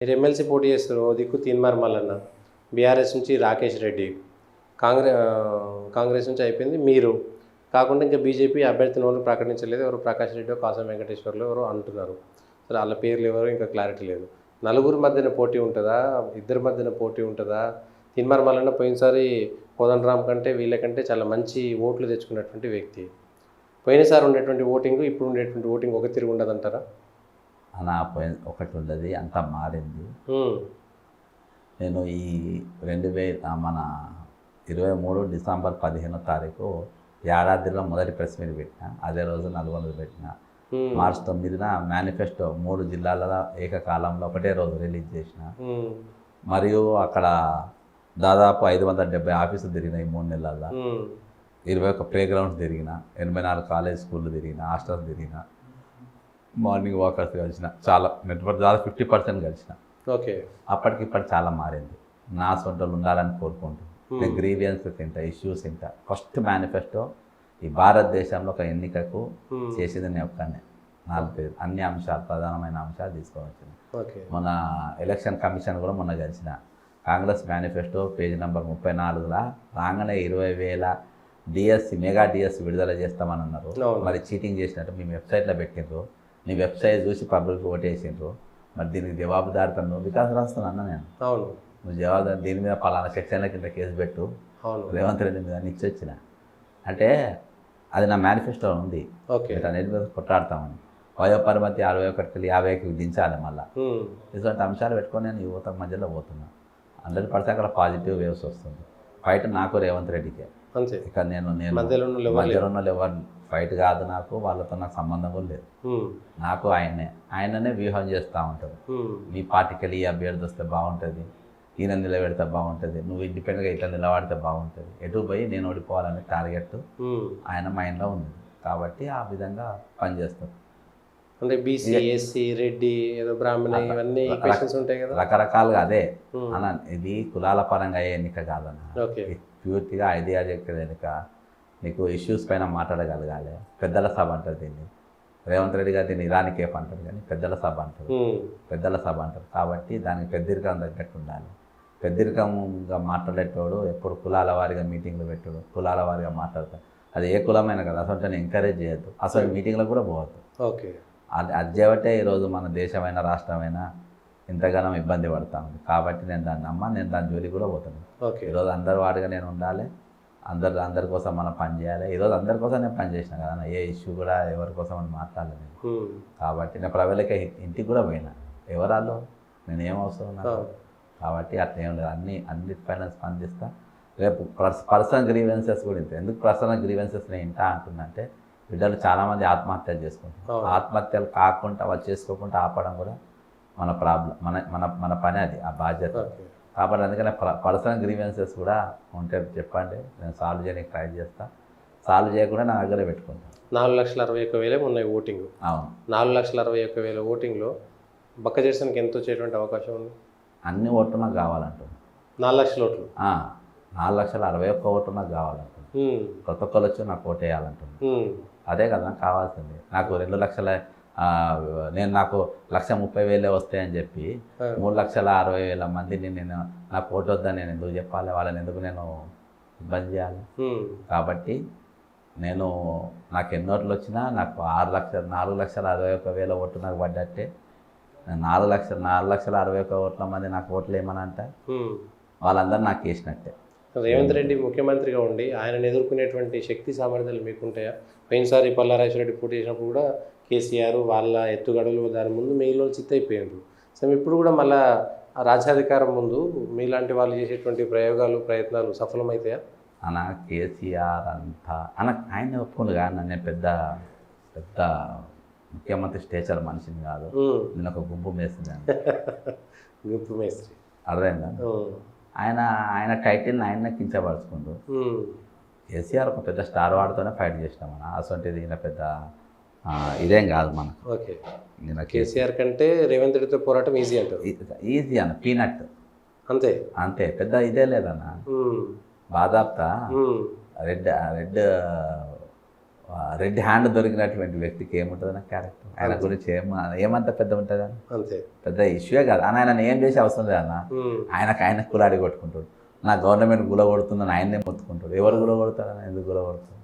మీరు ఎమ్మెల్సీ పోటీ చేస్తారు. ఓ దిక్కు తీన్మార్ మల్లన్న, బీఆర్ఎస్ నుంచి రాకేష్ రెడ్డి, కాంగ్రెస్ నుంచి అయిపోయింది మీరు. కాకుండా ఇంకా బీజేపీ అభ్యర్థిని ఎవరు ప్రకటించలేదు. ఎవరు ప్రకాష్ రెడ్డి, కాసం వెంకటేశ్వర్లు ఎవరు అంటున్నారు. సరే, వాళ్ళ పేర్లు ఎవరు ఇంకా క్లారిటీ లేదు. నలుగురు మధ్యన పోటీ ఉంటుందా, ఇద్దరి మధ్యన పోటీ ఉంటుందా? తీన్మార్ మల్లన్న పోయినసారి కోదండరామ్ కంటే వీళ్ళకంటే చాలా మంచి ఓట్లు తెచ్చుకున్నటువంటి వ్యక్తి. పోయినసారి ఉండేటువంటి ఓటింగ్ ఇప్పుడు ఉండేటువంటి ఓటింగ్ ఒక తిరిగి ఉండదంటారా? అలా ఒకటి ఉండదు, అంతా మారింది. నేను ఈ 2023 డిసెంబర్ 15వ తారీఖు ఏడాదిలో మొదటి ప్రెస్ మీట్ పెట్టిన. అదే రోజు నల్గొండలో పెట్టిన. మార్చి 9న మేనిఫెస్టో 3 జిల్లాలలో ఏకకాలంలో ఒకటే రోజు రిలీజ్ చేసిన. మరియు అక్కడ దాదాపు 570 ఆఫీసులు తిరిగిన. ఈ 3 నెలల్లో 21 ప్లే గ్రౌండ్స్ తిరిగిన, 84 కాలేజ్ స్కూళ్ళు తిరిగిన, హాస్టల్స్ తిరిగిన, మార్నింగ్ వాకర్స్ కలిసిన, చాలా నెట్వర్క్ దాదాపు 50% కలిసిన. ఓకే, అప్పటికి ఇప్పటి చాలా మారింది. నా సొంతలు ఉండాలని కోరుకుంటుంది. నేను గ్రీవియన్సెస్ తింటా, ఇష్యూస్ తింటా. ఫస్ట్ మేనిఫెస్టో ఈ భారతదేశంలో ఒక ఎన్నికకు చేసేది నేను ఒక్కనే. 4 పేరు, అన్ని అంశాలు, ప్రధానమైన అంశాలు తీసుకొని మన ఎలక్షన్ కమిషన్ కూడా మొన్న కలిసిన. కాంగ్రెస్ మేనిఫెస్టో పేజీ నెంబర్ 34లా రాగానే 20,000 డిఎస్సి, మెగా డిఎస్సి విడుదల చేస్తామని అన్నారు. మరి చీటింగ్ చేసినట్టు మీ వెబ్సైట్లో పెట్టిండ్రు. నీ వెబ్సైట్ చూసి పబ్లిక్ ఓటేసిండ్రు. మరి దీనికి జవాబుదారితను వికాస్ రాస్తాను అన్న నేను. అవును, నువ్వు జవాబుదారి దీని మీద పలానా సెక్షన్ల కింద కేసు పెట్టు, రేవంత్ రెడ్డి మీద నిచ్చి అంటే అది నా మేనిఫెస్టో ఉంది. అన్నిటి మీద కొట్టాడతామని. వయోపరిమితి 61 కి 50కి దించాలి. మళ్ళీ ఇటువంటి అంశాలు పెట్టుకొని నేను యువత మధ్యలో పోతున్నా. 100% అక్కడ పాజిటివ్ వేవ్స్ వస్తుంది. ఫైట్ నాకు రేవంత్ రెడ్డికే. ఇక నేను మధ్యలో ఉన్న ఎవరు ఫైట్ కాదు నాకు. వాళ్ళతో నాకు సంబంధం కూడా లేదు. నాకు ఆయననే వ్యూహం చేస్తూ ఉంటారు. మీ పార్టీకి వెళ్ళి ఈ అభ్యర్థి వస్తే బాగుంటుంది, ఈయన నిలబెడితే బాగుంటుంది, నువ్వు ఇండిపెండెంట్గా ఇట్లా నిలబడితే బాగుంటుంది, ఎటు పోయి నేను ఓడిపోవాలనే టార్గెట్ ఆయన మైండ్లో ఉంది. కాబట్టి ఆ విధంగా పనిచేస్తారు. అంటే బీసీ, ఎస్సీ, రెడ్డి, ఏదో బ్రాహ్మణ, ఇవన్నీ క్వశ్చన్స్ ఉంటాయి కదా, రకరకాలుగా. అదే అన్న, ఇది కులాల పరంగా అయ్యే ఎన్నిక కాదన్న. ప్యూర్తిగా ఐడియాలజికల్ ఎన్నిక. నీకు ఇష్యూస్ పైన మాట్లాడగలగాలి. పెద్దల సభ అంటారు దీన్ని. రేవంత్ రెడ్డి గారు దీన్ని ఇరానీ కేఫ్ అంటారు, కానీ పెద్దల సభ అంటారు. కాబట్టి దానికి పెద్దరికం తగ్గట్టు ఉండాలి. పెద్దరికంగా మాట్లాడేటోడు ఎప్పుడు కులాల వారిగా మీటింగ్లు పెట్టాడు, కులాల వారిగా మాట్లాడతాడు. అది ఏ కులమైనా కదా, అసలు ఎంకరేజ్ చేయొద్దు. అసలు మీటింగ్లకు కూడా పోవద్దు. ఓకే, అది చేయబట్టే ఈరోజు మన దేశమైన రాష్ట్రమైనా ఇంతగానో ఇబ్బంది పడతా ఉంది. కాబట్టి నేను దాని జోలికి కూడా పోతాను. ఈరోజు అందరి వాడిగా నేను ఉండాలి. అందరి కోసం మనం పని చేయాలి. ఈరోజు అందరి కోసం నేను పని చేసిన కదా, ఏ ఇష్యూ కూడా ఎవరి కోసం అని మాట్లాడలేదు. కాబట్టి నేను ప్రజలకి ఇంటికి కూడా పోయినా. ఎవరాలో నేను ఏమవసరం నాకు. కాబట్టి అట్లా ఏం లేదు, అన్నిటిపైన స్పందిస్తా. రేపు పర్సనల్ గ్రీవెన్సెస్ కూడా ఇంత. ఎందుకు పర్సనల్ గ్రీవెన్సెస్ నేను ఇంటా అంటున్నంటే, బిడ్డలు చాలామంది ఆత్మహత్యలు చేసుకుంటారు. ఆత్మహత్యలు కాకుండా వాళ్ళు చేసుకోకుండా ఆపడం కూడా మన ప్రాబ్లం, మన పని, అది ఆ బాధ్యత. కాబట్టి అందుకనే పర్సనల్ గ్రీవెన్సెస్ కూడా ఉంటే చెప్పండి, నేను సాల్వ్ చేయడానికి ట్రై చేస్తా. సాల్వ్ చేయకుండా నా దగ్గర పెట్టుకుంటాను. 4,61,000 ఉన్నాయి ఓటింగ్. అవును, 4,61,000 ఓటింగ్లో బక్కజేసన్కి ఎంత వచ్చేటువంటి అవకాశం ఉంది? అన్ని ఓట్లు నాకు కావాలంటుంది. 4 లక్షల ఓట్లు. 4,61,000 ఓట్లు నాకు కావాలంటుంది. కొత్త ఒక్కరు వచ్చి నాకు ఓటు వేయాలంటుంది. అదే కదా నాకు కావాల్సింది. నాకు 2 లక్షల నాకు 1,30,000 వస్తాయని చెప్పి 3,60,000 మందిని నాకు ఓటు వద్దని నేను ఎందుకు చెప్పాలి? వాళ్ళని ఎందుకు నేను ఇబ్బంది చేయాలి? కాబట్టి నాకు ఎన్ని ఓట్లు వచ్చినా నాకు 4,61,000 ఓట్లు నాకు పడ్డట్టే. 4,61,000 ఓట్ల మంది నాకు ఓట్లు ఏమని అంటే వాళ్ళందరూ నాకు వేసినట్టే. రేవంత్ రెడ్డి ముఖ్యమంత్రిగా ఉండి ఆయనను ఎదుర్కొనేటువంటి శక్తి సామర్థ్యాలు మీకుంటాయా? పోయినసారి పల్లారాజేశ్వరరెడ్డి పోటీ చేసినప్పుడు కూడా కేసీఆర్ వాళ్ళ ఎత్తుగడలు దాని ముందు మీలో చిత్తైపోయారు. సో ఇప్పుడు కూడా మళ్ళీ రాజ్యాధికారం ముందు మీలాంటి వాళ్ళు చేసేటువంటి ప్రయత్నాలు సఫలమవుతాయా? అన్న కేసీఆర్ అంతా ఆయన ఒప్పుకుంది కానీ నేను పెద్ద ముఖ్యమంత్రి స్టేచర్ మనిషిని కాదు. నేను ఒక గుంపు మేస్త్రి. గుంపు మేస్త్రి అర్థమైందా? ఆయన టైటిల్ని ఆయన్నే కించపరుచుకుంటూ. కేసీఆర్ ఒక పెద్ద స్టార్ వాడితోనే ఫైట్ చేసినాం మన. అసొంటిది ఈయన పెద్ద ఇదేం కాదు మనకు. ఓకే, కేసీఆర్ కంటే రేవంత్ రెడ్డితో పోరాటం ఈజీ అంటారు. ఈజీ అన్న, పీనట్ అంతే, పెద్ద ఇదే లేదన్న. బాదాప్తా రెడ్ రెడ్ హ్యాండ్ దొరికినటువంటి వ్యక్తికి ఏముంటుంది నా క్యారెక్టర్, ఆయన గురించి ఏమంత పెద్ద ఉంటుంది అన్న, అంతే. పెద్ద ఇష్యూయే కాదు అన్న. ఆయన ఏం చేసే అవసరం లేదన్న, ఆయన కులాడి కొట్టుకుంటాడు. నా గవర్నమెంట్ గుల కొడుతుందని ఆయన్నే మొత్తుకుంటాడు. ఎవరు గుల కొడతాడన్న, ఎందుకు గుల కొడతాడు?